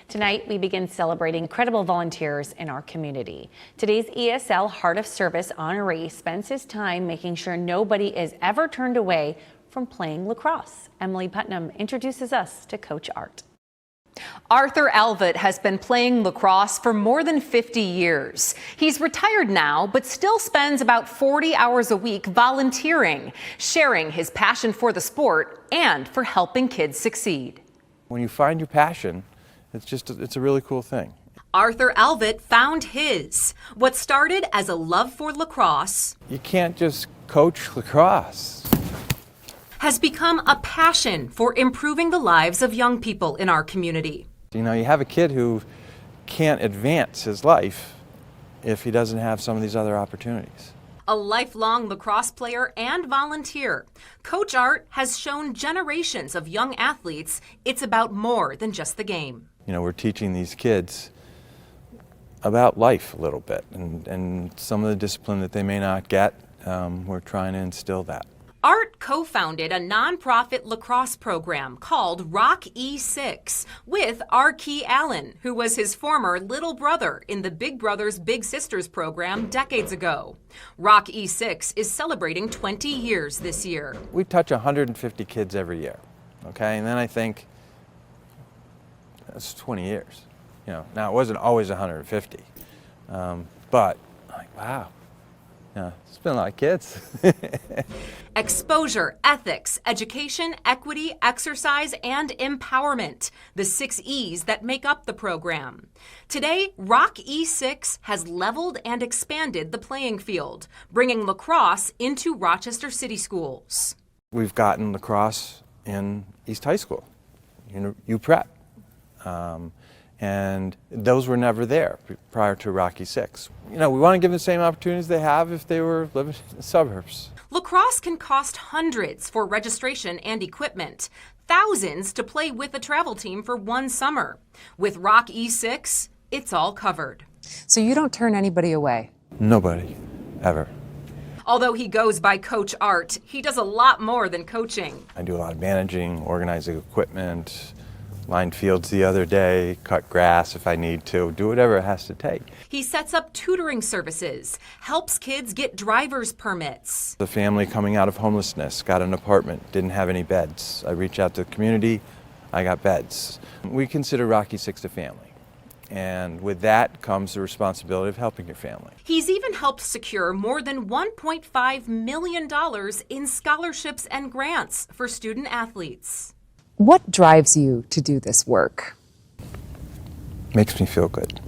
Tonight, we begin celebrating incredible volunteers in our community. Today's ESL Heart of Service honoree spends his time making sure nobody is ever turned away from playing lacrosse. Emily Putnam introduces us to Coach Art. Arthur Alvut has been playing lacrosse for more than 50 years. He's retired now, but still spends about 40 hours a week volunteering, sharing his passion for the sport and for helping kids succeed. When you find your passion, it's a really cool thing. Arthur Alvut found his. What started as a love for lacrosse You can't just coach lacrosse. has become a passion for improving the lives of young people in our community. You know, you have a kid who can't advance his life if he doesn't have some of these other opportunities. A lifelong lacrosse player and volunteer, Coach Art has shown generations of young athletes it's about more than just the game. You know, we're teaching these kids about life a little bit, and some of the discipline that they may not get, we're trying to instill that. Art co-founded a nonprofit lacrosse program called Rock E6 with Arkey Allen, who was his former little brother in the Big Brothers Big Sisters program decades ago. Rock E6 is celebrating 20 years this year. We touch 150 kids every year, okay? And then I think, that's 20 years. You know, now it wasn't always 150, but like, wow. Yeah, it's been a lot of kids. Exposure, ethics, education, equity, exercise, and empowerment. The 6 E's that make up the program. Today, Rock E6 has leveled and expanded the playing field, bringing lacrosse into Rochester City schools. We've gotten lacrosse in East High School, UPrep. And those were never there prior to Rock E6. You know, we want to give them the same opportunities they have if they were living in the suburbs. Lacrosse can cost hundreds for registration and equipment, thousands to play with a travel team for one summer. With Rock E6, it's all covered. So you don't turn anybody away? Nobody, ever. Although he goes by Coach Art, he does a lot more than coaching. I do a lot of managing, organizing equipment, lined fields the other day, cut grass if I need to, do whatever it has to take. He sets up tutoring services, helps kids get driver's permits. The family coming out of homelessness got an apartment, didn't have any beds. I reached out to the community, I got beds. We consider Rock E6 a family, and with that comes the responsibility of helping your family. He's even helped secure more than $1.5 million in scholarships and grants for student athletes. What drives you to do this work? Makes me feel good.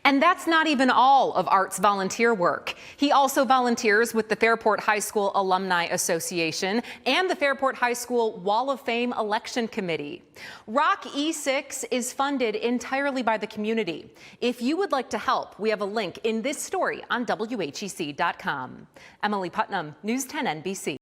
And that's not even all of Art's volunteer work. He also volunteers with the Fairport High School Alumni Association and the Fairport High School Wall of Fame Election Committee. Rock E6 is funded entirely by the community. If you would like to help, we have a link in this story on WHEC.com. Emily Putnam, News 10 NBC.